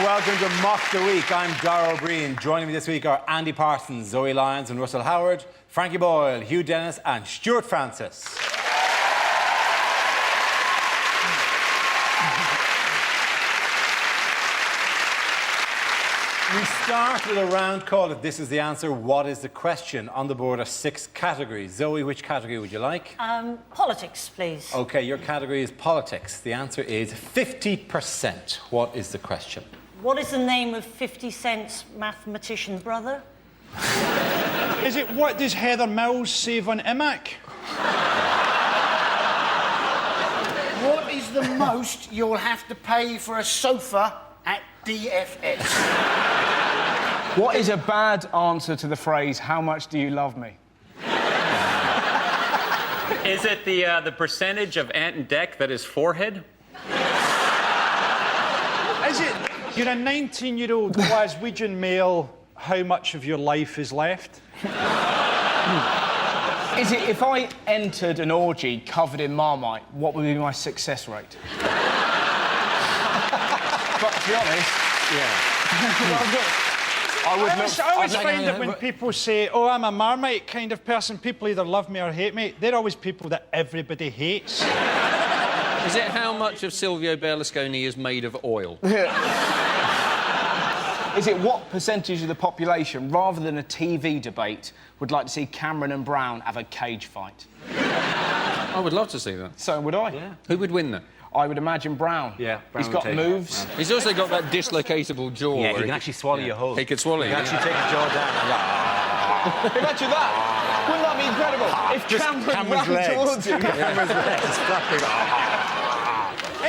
Welcome to Mock the Week. I'm Dara. Joining me this week are Andy Parsons, Zoe Lyons and Russell Howard, Frankie Boyle, Hugh Dennis and Stewart Francis. We start with a round call. If this is the answer, what is the question? On the board are 6 categories. Zoe, which category would you like? Politics, please. OK, your category is politics. The answer is 50%. What is the question? What is the name of 50 Cent's mathematician brother? Is it what does Heather Mills save on IMAC? What is the most you'll have to pay for a sofa at DFS? What is a bad answer to the phrase, how much do you love me? Is it the percentage of Ant and Dec that is forehead? Is it you're a 19-year-old Glaswegian male, how much of your life is left? Is it if I entered an orgy covered in Marmite, what would be my success rate? But to be honest, I always find that when people say, oh, I'm a Marmite kind of person, people either love me or hate me. They're always people that everybody hates. Is it how much of Silvio Berlusconi is made of oil? Is it what percentage of the population, rather than a TV debate, would like to see Cameron and Brown have a cage fight? I would love to see that. So would I. Yeah. Who would win that? I would imagine Brown. Yeah, Brown He's got moves. He's also got that dislocatable jaw. Yeah, he can actually swallow your whole. He could swallow you. He can actually take your jaw down. Imagine that. Wouldn't that be incredible? If Cameron ran towards you. Cameron's legs flapping.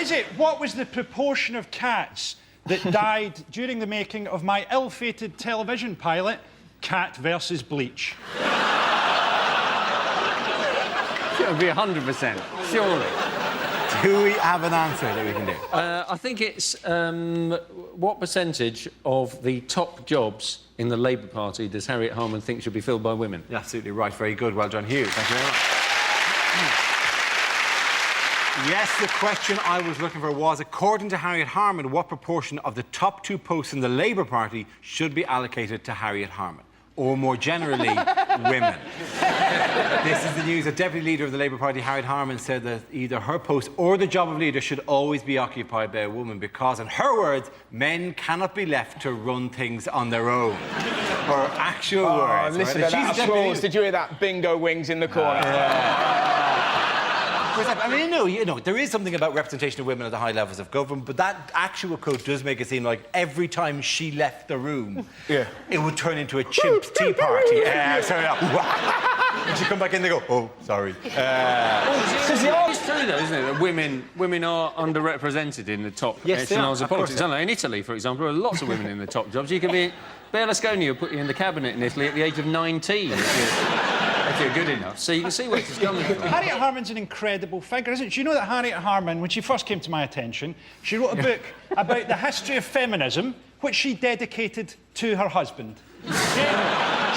Is it what was the proportion of cats that died during the making of my ill-fated television pilot, Cat versus Bleach? It would be 100%, surely. Do we have an answer that we can do? I think it's what percentage of the top jobs in the Labour Party does Harriet Harman think should be filled by women? You're absolutely right. Very good. Well done, Hugh. Thank you very much. Yes, the question I was looking for was, according to Harriet Harman, what proportion of the top 2 posts in the Labour Party should be allocated to Harriet Harman? Or more generally, women. This is the news. The Deputy Leader of the Labour Party, Harriet Harman, said that either her post or the job of leader should always be occupied by a woman because, in her words, men cannot be left to run things on their own. Her actual words. Listen to that applause. Did you hear that? Bingo wings in the corner. I mean, you know, there is something about representation of women at the high levels of government, but that actual quote does make it seem like every time she left the room, it would turn into a chimp's tea party. Sorry, when she come back in, they go, oh, sorry. It's true, though, isn't it, that women are underrepresented in the top echelons of politics, aren't they? In Italy, for example, there are lots of women in the top jobs. You could be... Berlusconi will put you in the cabinet in Italy at the age of 19. If you're good enough. So you can see where it's coming from. Harriet Harman's an incredible figure, isn't she? Do you know that Harriet Harman, when she first came to my attention, she wrote a book about the history of feminism, which she dedicated to her husband.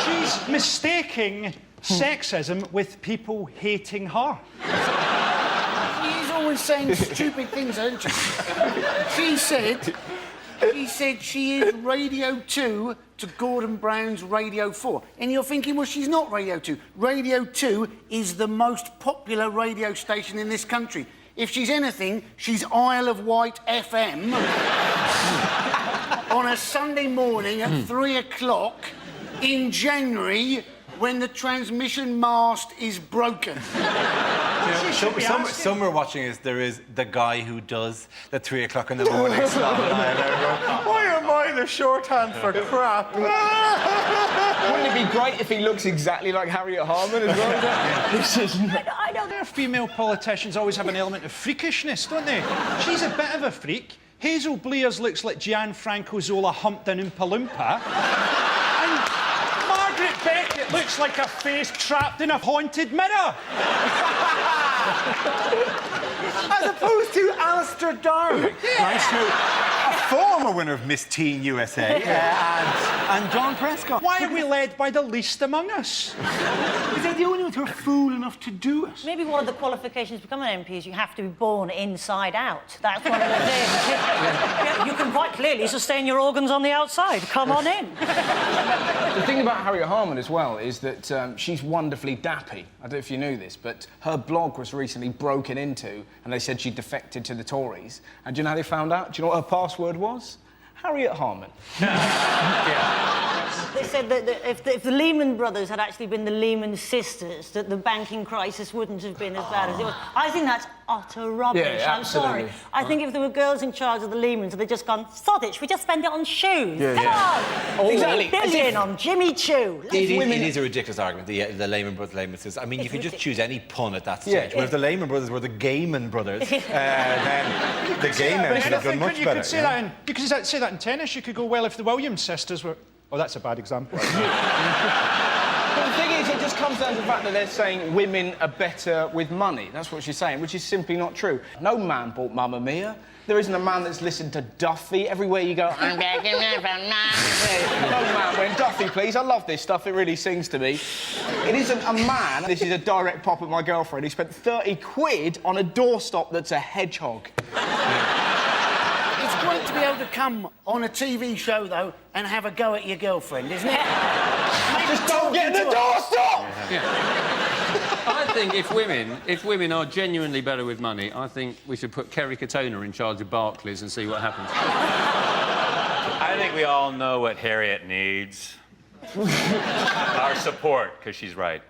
She's mistaking sexism with people hating her. She's always saying stupid things, isn't she? She said she is Radio 2 to Gordon Brown's Radio 4. And you're thinking, well, she's not Radio 2. Radio 2 is the most popular radio station in this country. If she's anything, she's Isle of Wight FM on a Sunday morning at 3 o'clock in January when the transmission mast is broken. Some we're watching is there is the guy who does the 3 o'clock in the morning slot. Why am I Why the shorthand for crap? Wouldn't it be great if he looks exactly like Harriet Harman as well? This is... I don't know. Female politicians always have an element of freakishness, don't they? She's a bit of a freak. Hazel Blears looks like Gianfranco Zola humped an Oompa Loompa. And Margaret Beckett looks like a face trapped in a haunted mirror. As opposed to Alistair Darling, right, who a former winner of Miss Teen USA, and John Prescott. Why are we led by the least among us? Is that the only ones who are fool enough to do it? Maybe one of the qualifications to become an MP is you have to be born inside out. That's one of the things. Yeah, you can quite clearly sustain your organs on the outside. Come on in. The thing about Harriet Harman as well is that she's wonderfully dappy. I don't know if you knew this, but her blog was recently broken into and they said she defected to the Tories. And do you know how they found out? Do you know what her password was? Harriet Harman. They said that if the Lehman Brothers had actually been the Lehman sisters, that the banking crisis wouldn't have been as bad as it was. I think that's utter rubbish. Yeah, I'm sorry. absolutely. I think if there were girls in charge of the Lehmans, they'd just gone, sod it, should we just spend it on shoes? Come on! Exactly. $3 billion on Jimmy Choo. It is a ridiculous argument, the Lehman Brothers, Lehman sisters. I mean, you can just choose any pun at that stage. Whereas the Lehman Brothers were the Gaiman brothers, then the gay men should have done much better. You could say that in tennis. You could go, well, if the Williams sisters were... Oh, that's a bad example. But the thing is, it just comes down to the fact that they're saying women are better with money. That's what she's saying, which is simply not true. No man bought Mamma Mia. There isn't a man that's listened to Duffy. Everywhere you go, I'm back in there from No man went, Duffy, please. I love this stuff. It really sings to me. It isn't a man. This is a direct pop at my girlfriend who spent 30 quid on a doorstop that's a hedgehog. It's great to be able to come on a TV show, though, and have a go at your girlfriend, isn't it? Just don't get the doorstop! I think if women are genuinely better with money, I think we should put Kerry Katona in charge of Barclays and see what happens. I think we all know what Harriet needs. Our support, because she's right.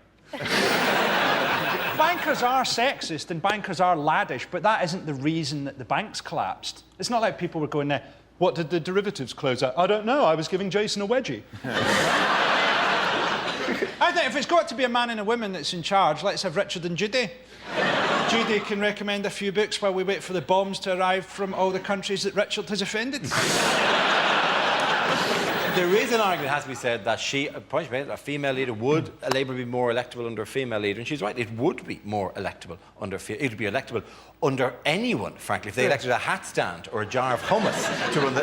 Bankers are sexist and bankers are laddish, but that isn't the reason that the banks collapsed. It's not like people were going there, what did the derivatives close at? I don't know, I was giving Jason a wedgie. I think if it's got to be a man and a woman that's in charge, let's have Richard and Judy. Judy can recommend a few books while we wait for the bombs to arrive from all the countries that Richard has offended. There is an argument, it has to be said, that a female leader would Labour be more electable under a female leader, and she's right, it would be more electable under it would be electable under anyone, frankly. If they elected a hat stand or a jar of hummus to run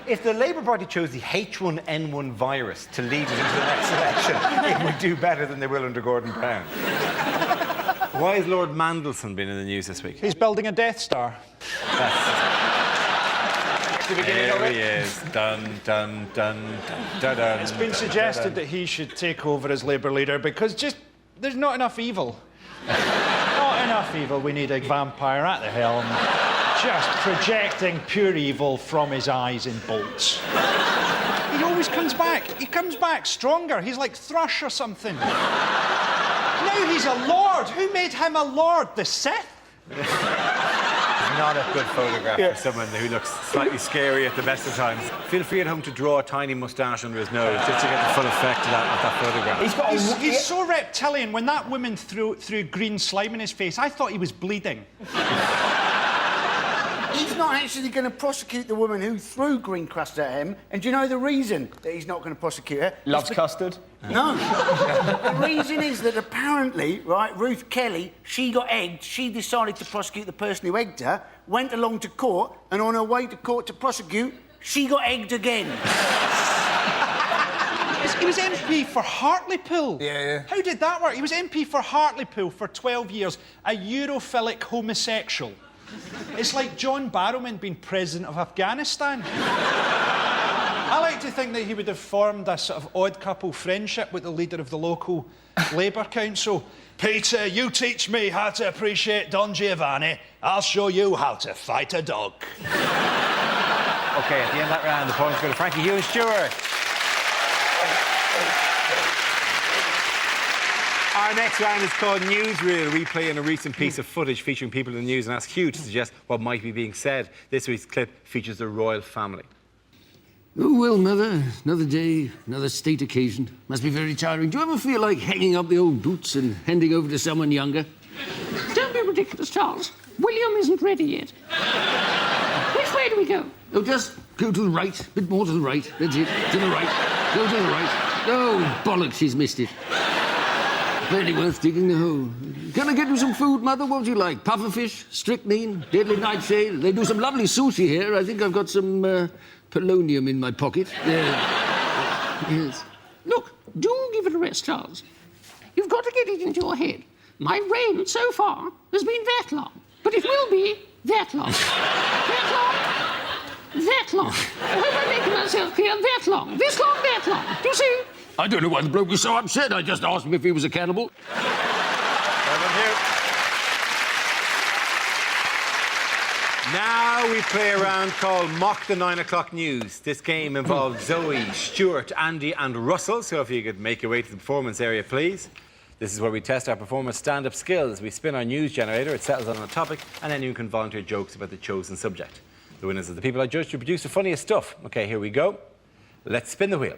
if the Labour Party chose the H1N1 virus to lead us into the next election, it would do better than they will under Gordon Brown. Why has Lord Mandelson been in the news this week? He's building a Death Star. There he is. Dun, dun, dun, dun, dun. It's been suggested that he should take over as Labour leader because there's not enough evil. Not enough evil. We need a vampire at the helm, just projecting pure evil from his eyes in bolts. He always comes back. He comes back stronger. He's like Thrush or something. Now he's a lord. Who made him a lord? The Sith? Not a good photograph for someone who looks slightly scary at the best of times. Feel free at home to draw a tiny moustache under his nose just to get the full effect of that photograph. He's so reptilian. When that woman threw green slime in his face, I thought he was bleeding. He's not actually going to prosecute the woman who threw green crust at him. And do you know the reason that he's not going to prosecute her? Loves custard? No. The reason is that apparently, right, Ruth Kelly, she got egged. She decided to prosecute the person who egged her, went along to court, and on her way to court to prosecute, she got egged again. He was MP for Hartlepool. Yeah. How did that work? He was MP for Hartlepool for 12 years, a Europhilic homosexual. It's like John Barrowman being president of Afghanistan. I like to think that he would have formed a sort of odd couple friendship with the leader of the local Labour Council. Peter, you teach me how to appreciate Don Giovanni. I'll show you how to fight a dog. OK, at the end of that round, the points go to Frankie, Hugh and Stewart. Our next round is called Newsreel. We play in a recent piece of footage featuring people in the news and ask Hugh to suggest what might be being said. This week's clip features the royal family. Oh, well, Mother, another day, another state occasion. Must be very tiring. Do you ever feel like hanging up the old boots and handing over to someone younger? Don't be ridiculous, Charles. William isn't ready yet. Which way do we go? Oh, just go to the right, a bit more to the right. That's it, to the right. Go to the right. Oh, bollocks, she's missed it. Barely worth digging the hole. Can I get you some food, Mother? What would you like? Pufferfish, strychnine, deadly nightshade? They do some lovely sushi here. I think I've got some polonium in my pocket. Yes. Look, do give it a rest, Charles. You've got to get it into your head. My reign so far has been that long, but it will be that long. That long. That long. I hope I'm making myself clear. That long. This long, that long. Do you see? I don't know why the bloke was so upset. I just asked him if he was a cannibal. Now we play a round called Mock the 9 o'clock news. This game involves Zoe, Stewart, Andy and Russell. So if you could make your way to the performance area, please. This is where we test our performers' stand-up skills. We spin our news generator, it settles on a topic, and then you can volunteer jokes about the chosen subject. The winners are the people I judge to produce the funniest stuff. OK, here we go. Let's spin the wheel.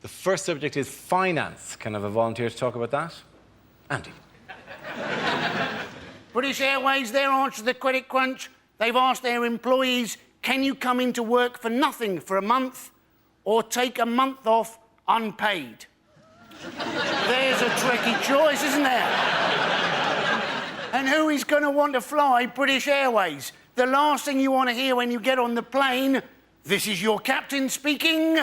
The first subject is finance. Can I have a volunteer to talk about that? Andy. British Airways, their answer to the credit crunch, they've asked their employees, can you come into work for nothing for a month or take a month off unpaid? There's a tricky choice, isn't there? And who is going to want to fly British Airways? The last thing you want to hear when you get on the plane, this is your captain speaking.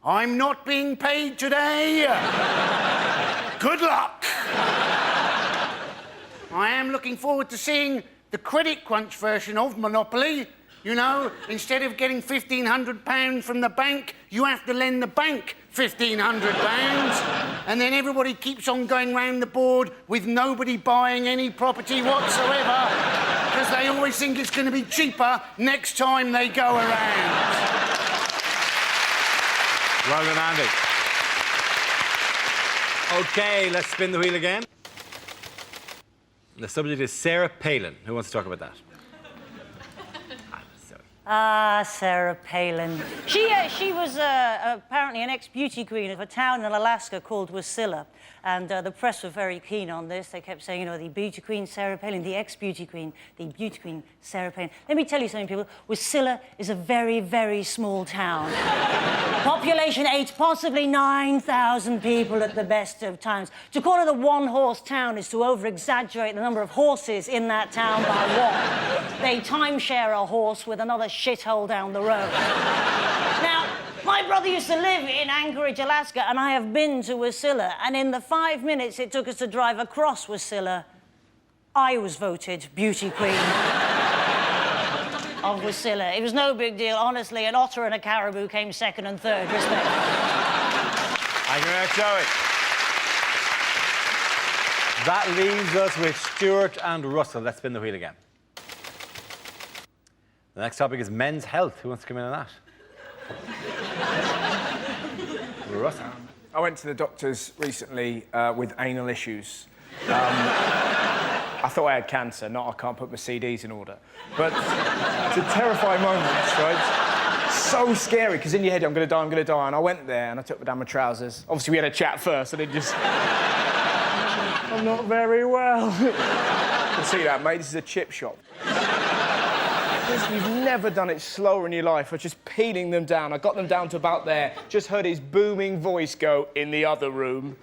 I'm not being paid today. Good luck. I am looking forward to seeing the credit crunch version of Monopoly. You know, instead of getting £1,500 from the bank, you have to lend the bank £1,500. And then everybody keeps on going round the board with nobody buying any property whatsoever because they always think it's going to be cheaper next time they go around. Well done, Andy. OK, let's spin the wheel again. The subject is Sarah Palin. Who wants to talk about that? Sarah Palin. She was apparently an ex-beauty queen of a town in Alaska called Wasilla. And the press were very keen on this. They kept saying, you know, the beauty queen Sarah Palin, the ex-beauty queen, the beauty queen Sarah Palin. Let me tell you something, people. Wasilla is a very, very small town. Population 8, possibly 9,000 people at the best of times. To call it a one-horse town is to over-exaggerate the number of horses in that town by one. They timeshare a horse with another shithole down the road. Now, my brother used to live in Anchorage, Alaska, and I have been to Wasilla, and in the 5 minutes it took us to drive across Wasilla, I was voted beauty queen of Wasilla. It was no big deal, honestly. An otter and a caribou came second and third, respect. Thank you very much, Joey. That leaves us with Stewart and Russell. Let's spin the wheel again. The next topic is men's health. Who wants to come in on that? Russell. I went to the doctors recently with anal issues. I thought I had cancer, not I can't put my CDs in order. But it's a terrifying moment, right? So scary, because in your head, I'm going to die. And I went there and I took down my trousers. Obviously, we had a chat first, and it just... I'm not very well. You can see that, mate. This is a chip shop. You've never done it slower in your life. I was just peeling them down. I got them down to about there. Just heard his booming voice go, in the other room.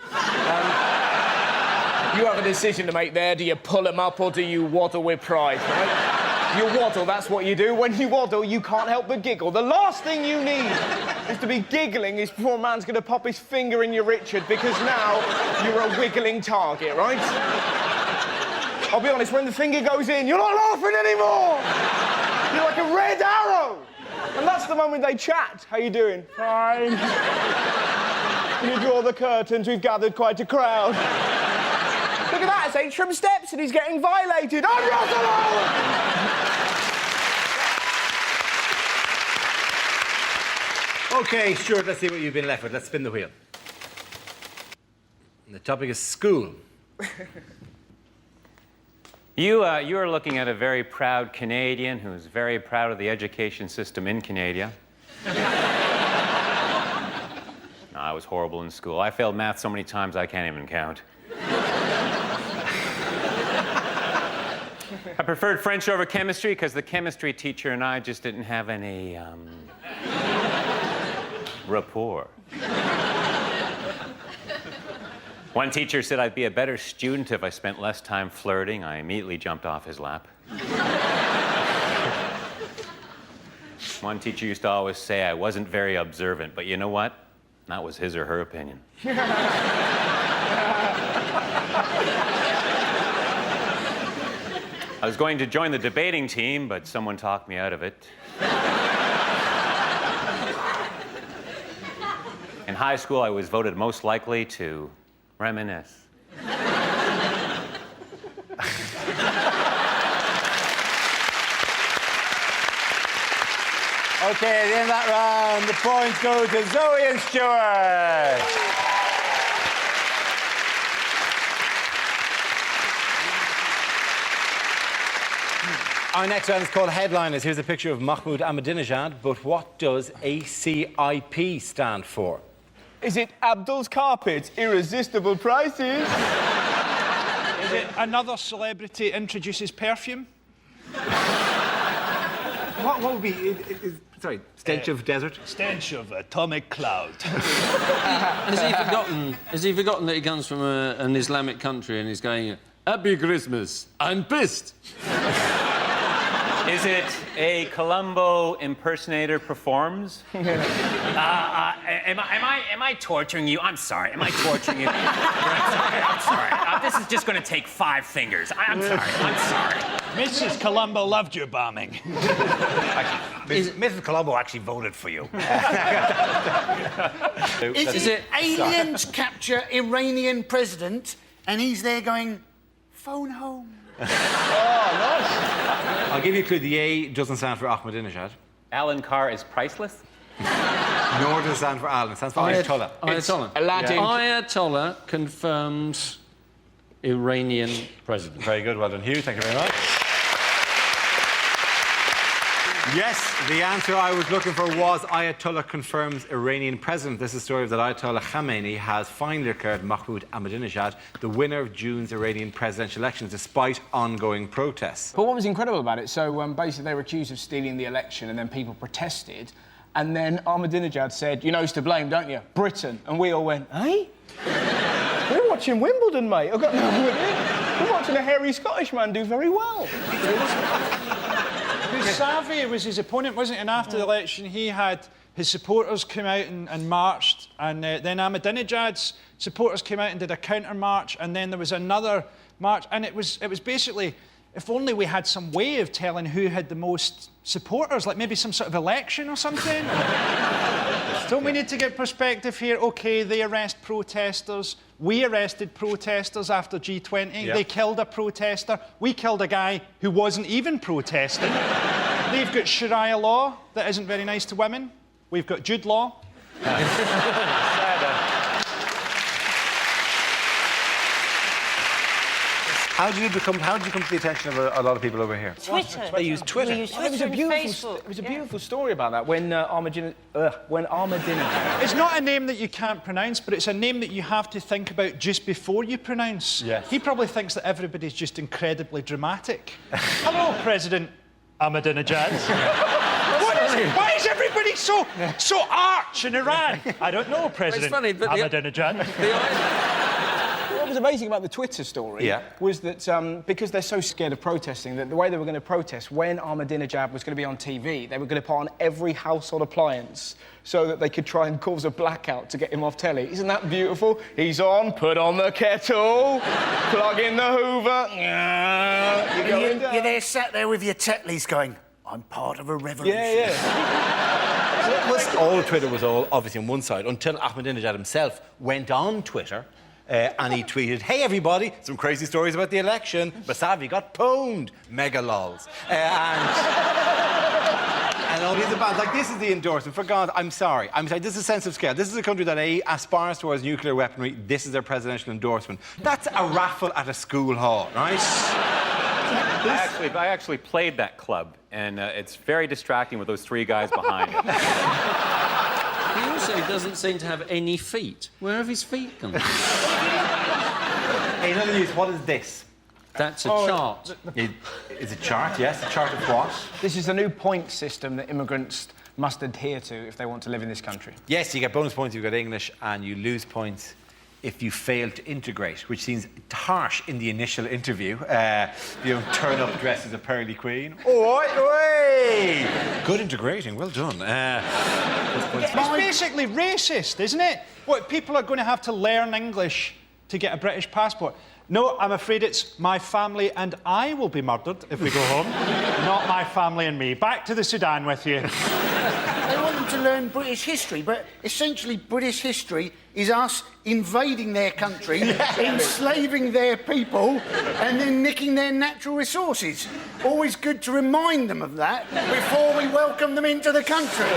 You have a decision to make there. Do you pull them up or do you waddle with pride, right? You waddle, that's what you do. When you waddle, you can't help but giggle. The last thing you need is to be giggling is before a man's going to pop his finger in your Richard because now you're a wiggling target, right? I'll be honest, when the finger goes in, you're not laughing anymore! You're like a red arrow! And that's the moment they chat. How you doing? Fine. When you draw the curtains, we've gathered quite a crowd. Look at that, it's Atrium Steps and he's getting violated. I'm Russell! OK, Stuart, let's see what you've been left with. Let's spin the wheel. And the topic is school. You are looking at a very proud Canadian who's very proud of the education system in Canada. No, I was horrible in school. I failed math so many times I can't even count. I preferred French over chemistry because the chemistry teacher and I just didn't have any, rapport. One teacher said I'd be a better student if I spent less time flirting. I immediately jumped off his lap. One teacher used to always say I wasn't very observant, but you know what? That was his or her opinion. I was going to join the debating team, but someone talked me out of it. In high school, I was voted most likely to reminisce. Okay, at the end of that round, the points go to Zoe and Stewart. Our next round is called Headliners. Here's a picture of Mahmoud Ahmadinejad, but what does ACIP stand for? Is it Abdul's Carpets, Irresistible Prices? Is it another celebrity introduces perfume? What would be... sorry, stench of desert? Stench of atomic cloud. And has he forgotten that he comes from an Islamic country and he's going, Happy Christmas, I'm pissed. Is it a Columbo impersonator performs? Am I torturing you? I'm sorry. Am I torturing you? I'm sorry. This is just going to take 5 fingers. I'm sorry. Mrs. Colombo loved your bombing. Mrs. Columbo actually voted for you. Is it aliens capture Iranian president and he's there going, phone home? I'll give you a clue. The A doesn't stand for Ahmadinejad. Alan Carr is priceless? Nor does it stand for Alan. It stands for Ayatollah. Ayatollah. Aladdin. Ayatollah confirms Iranian president. Very good. Well done, Hugh. Thank you very much. Yes, the answer I was looking for was Ayatollah confirms Iranian president. This is a story that Ayatollah Khamenei has finally declared Mahmoud Ahmadinejad the winner of June's Iranian presidential elections, despite ongoing protests. But what was incredible about it, so basically they were accused of stealing the election and then people protested, and then Ahmadinejad said, you know who's to blame, don't you? Britain. And we all went, eh? We're watching Wimbledon, mate. I've got no idea. We're watching a hairy Scottish man do very well. Savvy was his opponent, wasn't he? And after the election, he had his supporters come out and marched, and then Ahmadinejad's supporters came out and did a counter-march, and then there was another march, and it was basically, if only we had some way of telling who had the most supporters, like maybe some sort of election or something. Don't we need to get perspective here? OK, they arrest protesters. We arrested protesters after G20. Yep. They killed a protester. We killed a guy who wasn't even protesting. They've got Sharia law that isn't very nice to women. We've got Jude law. How did you come to the attention of a lot of people over here? Twitter. They use Twitter. We use It was Twitter a and beautiful, Facebook. it was a beautiful story about that when Ahmadinejad. It's not a name that you can't pronounce, but it's a name that you have to think about just before you pronounce. Yes. He probably thinks that everybody's just incredibly dramatic. Hello, President Ahmadinejad. Why is everybody so arch in Iran? I don't know, President funny, but Ahmadinejad. What was amazing about the Twitter story was that because they're so scared of protesting, that the way they were going to protest when Ahmadinejad was going to be on TV, they were going to put on every household appliance so that they could try and cause a blackout to get him off telly. Isn't that beautiful? He's on, put on the kettle, plug in the Hoover. You're there sat there with your Tetleys going, I'm part of a revolution. Yeah. All Twitter was all obviously on one side until Ahmadinejad himself went on Twitter and he tweeted, hey everybody, some crazy stories about the election. Basavi got pwned. Mega lols. And all these bands, like this is the endorsement. For God, I'm sorry. This is a sense of scale. This is a country that aspires towards nuclear weaponry. This is their presidential endorsement. That's a raffle at a school hall, right? I actually played that club, and it's very distracting with those three guys behind it. He also doesn't seem to have any feet. Where have his feet gone? In other news, what is this? That's a chart. It's a chart, yes. A chart of what? This is the new point system that immigrants must adhere to if they want to live in this country. Yes, you get bonus points if you've got English, and you lose points if you fail to integrate, which seems harsh in the initial interview. You don't turn up dressed as a pearly queen. Oi! Good integrating, well done. It's basically racist, isn't it? What, people are going to have to learn English to get a British passport? No, I'm afraid it's my family and I will be murdered if we go home. Not my family and me. Back to the Sudan with you. They want them to learn British history, but essentially British history is us invading their country, enslaving their people, and then nicking their natural resources. Always good to remind them of that before we welcome them into the country.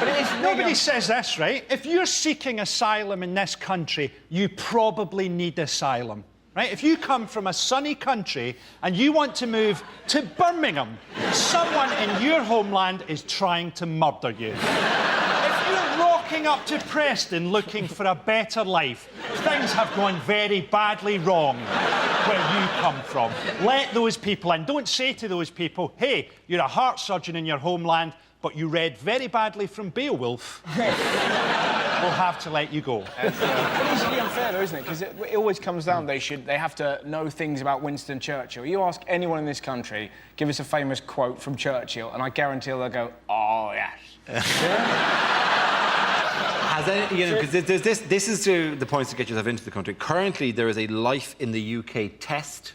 But nobody says this, right? If you're seeking asylum in this country, you probably need asylum. Right? If you come from a sunny country and you want to move to Birmingham, someone in your homeland is trying to murder you. If you're rocking up to Preston looking for a better life, things have gone very badly wrong where you come from. Let those people in. Don't say to those people, hey, you're a heart surgeon in your homeland, but you read very badly from Beowulf. We'll have to let you go. It's easily unfair, though, isn't it? Because it always comes down, they have to know things about Winston Churchill. You ask anyone in this country, give us a famous quote from Churchill, and I guarantee they'll go, oh, yes. Has any, you know, because this is the points to get yourself into the country. Currently, there is a Life in the UK test,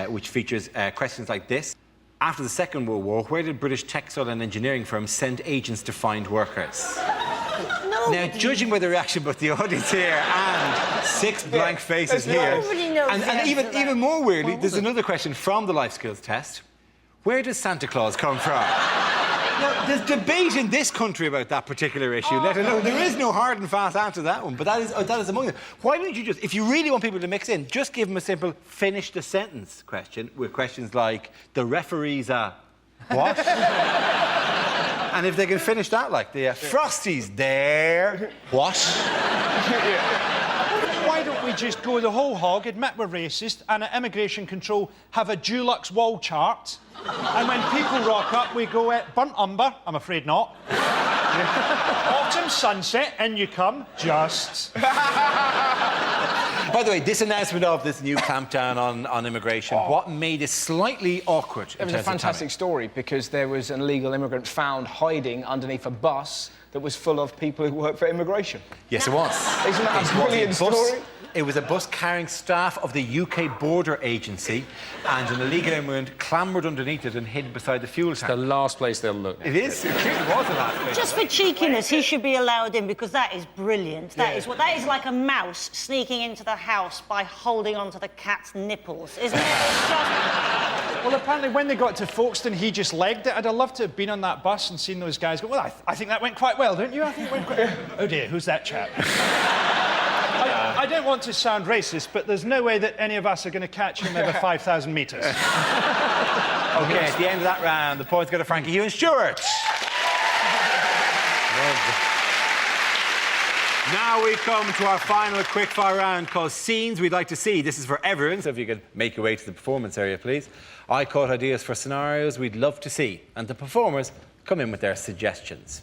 which features questions like this. After the Second World War, where did British textile and engineering firms send agents to find workers? Now, judging by the reaction both the audience here and 6 blank faces here, and even more weirdly, there's another question from the life skills test. Where does Santa Claus come from? Now, there's debate in this country about that particular issue, let alone there is no hard and fast answer to that one, but that is among them. Why don't you just, if you really want people to mix in, just give them a simple finish the sentence question with questions like, the referee's a what? And if they can finish that, like the Frosty's there, what? Why don't we just go the whole hog, admit we're racist, and at immigration control have a Dulux wall chart, and when people rock up, we go burnt umber, I'm afraid not. Autumn sunset, in you come, just. By the way, this announcement of this new clampdown on immigration, what made it slightly awkward? It was a fantastic story because there was an illegal immigrant found hiding underneath a bus that was full of people who work for immigration. Yes, it was. Isn't that a brilliant story? It was a bus carrying staff of the UK Border Agency, and an illegal immigrant clambered underneath it and hid beside the fuel tank. The last place they'll look. It is. It clearly was the last place. Just for cheekiness, he should be allowed in because that is brilliant. That is like a mouse sneaking into the house by holding onto the cat's nipples, isn't it? It's just... Well, apparently when they got to Folkestone, he just legged it. I'd have loved to have been on that bus and seen those guys go, well, I think that went quite well, don't you? I think it went quite... Oh, dear, who's that chap? I don't want to sound racist, but there's no way that any of us are going to catch him over 5,000 metres. OK, at the end of that round, the points go to Frankie, Hugh and Stewart. Now we come to our final quickfire round called Scenes We'd Like to See. This is for everyone, so if you could make your way to the performance area, please. I caught ideas for scenarios we'd love to see, and the performers come in with their suggestions.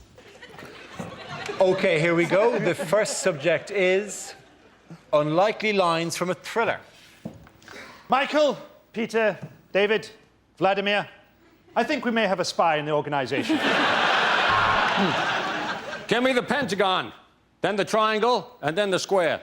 OK, here we go. The first subject is unlikely lines from a thriller. Michael, Peter, David, Vladimir, I think we may have a spy in the organisation. Give me the pentagon, then the triangle, and then the square.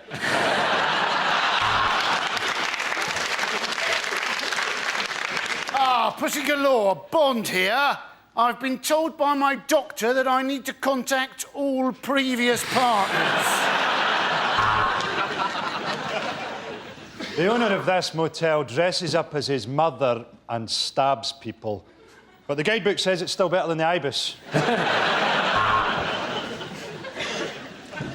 Pussy galore, Bond here. I've been told by my doctor that I need to contact all previous partners. The owner of this motel dresses up as his mother and stabs people. But the guidebook says it's still better than the Ibis.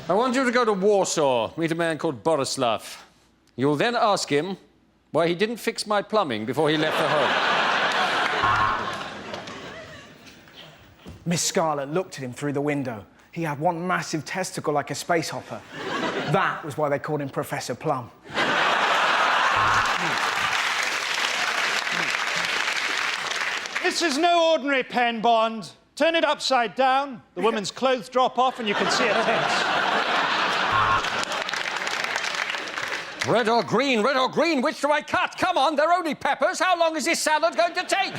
I want you to go to Warsaw, meet a man called Borislav. You'll then ask him Why, he didn't fix my plumbing before he left the home. Miss Scarlett looked at him through the window. He had one massive testicle like a space hopper. That was why they called him Professor Plum. This is no ordinary pen bond. Turn it upside down, the woman's clothes drop off and you can see her tits. Red or green, which do I cut? Come on, they're only peppers. How long is this salad going to take?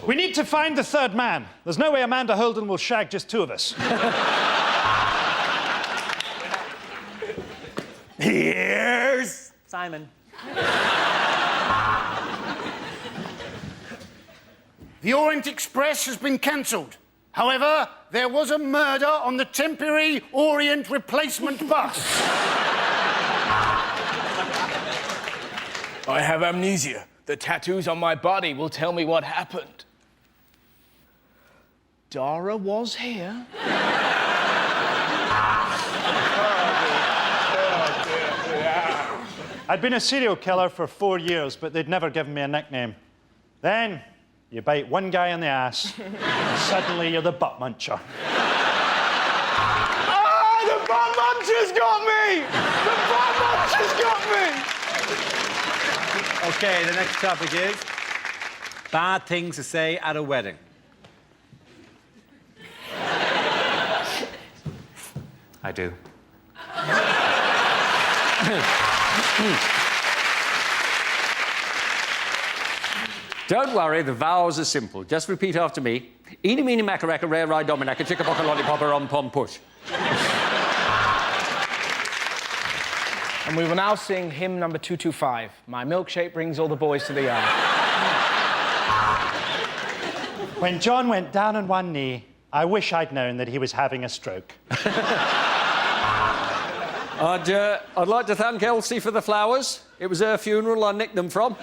We need to find the third man. There's no way Amanda Holden will shag just two of us. Here's Simon. The Orient Express has been cancelled. However, there was a murder on the temporary Orient replacement bus. I have amnesia. The tattoos on my body will tell me what happened. Dara was here. I'd been a serial killer for 4 years, but they'd never given me a nickname. Then, you bite one guy in the ass, and suddenly you're the butt muncher. Ah, the butt muncher's got me! The butt muncher's got me! OK, the next topic is bad things to say at a wedding. I do. Don't worry, the vows are simple. Just repeat after me. Eeny, meeny, macaracka, rare, ride, dominacca, chicka-bocka, lollipopper, pom, push. And we will now sing hymn number 225. My milkshake brings all the boys to the yard. When John went down on one knee, I wish I'd known that he was having a stroke. I'd like to thank Elsie for the flowers. It was her funeral I nicked them from.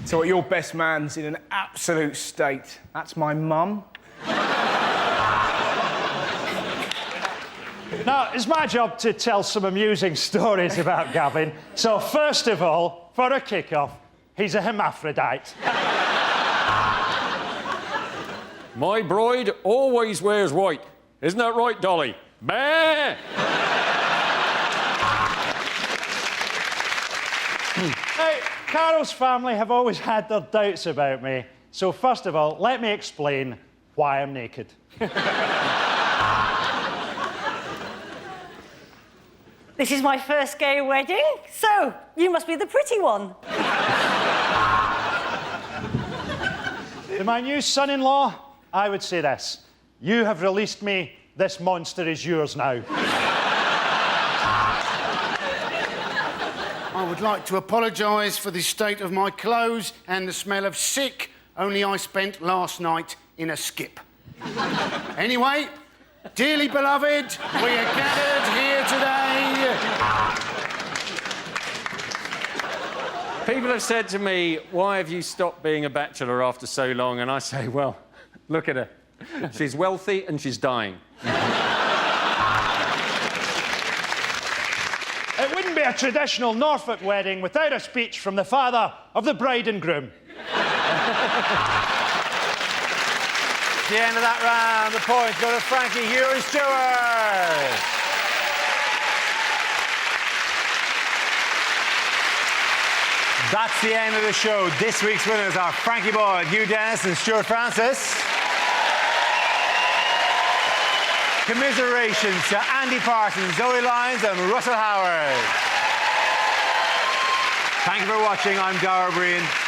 So your best man's in an absolute state. That's my mum. Now, it's my job to tell some amusing stories about Gavin. So, first of all, for a kick-off, he's a hermaphrodite. My bride always wears white. Isn't that right, Dolly? Bah! Now, Carol's family have always had their doubts about me. So, first of all, let me explain why I'm naked. This is my first gay wedding, so you must be the pretty one. To my new son-in-law, I would say this. You have released me. This monster is yours now. I would like to apologise for the state of my clothes and the smell of sick only I spent last night in a skip. Anyway, dearly beloved, we are gathered here today. People have said to me, why have you stopped being a bachelor after so long? And I say, well, look at her. She's wealthy and she's dying. It wouldn't be a traditional Norfolk wedding without a speech from the father of the bride and groom. The end of that round. The points go to Frankie, Hugh and Stewart. That's the end of the show. This week's winners are Frankie Boyle, Hugh Dennis and Stewart Francis. Commiserations to Andy Parsons, Zoe Lyons and Russell Howard. Thank you for watching. I'm Dara.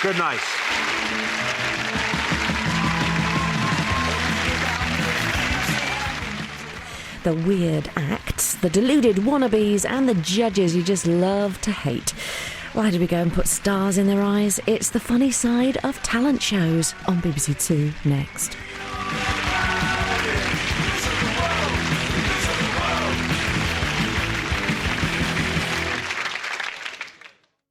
Good night. The weird acts, the deluded wannabes and the judges you just love to hate. Why do we go and put stars in their eyes? It's the funny side of talent shows on BBC Two next.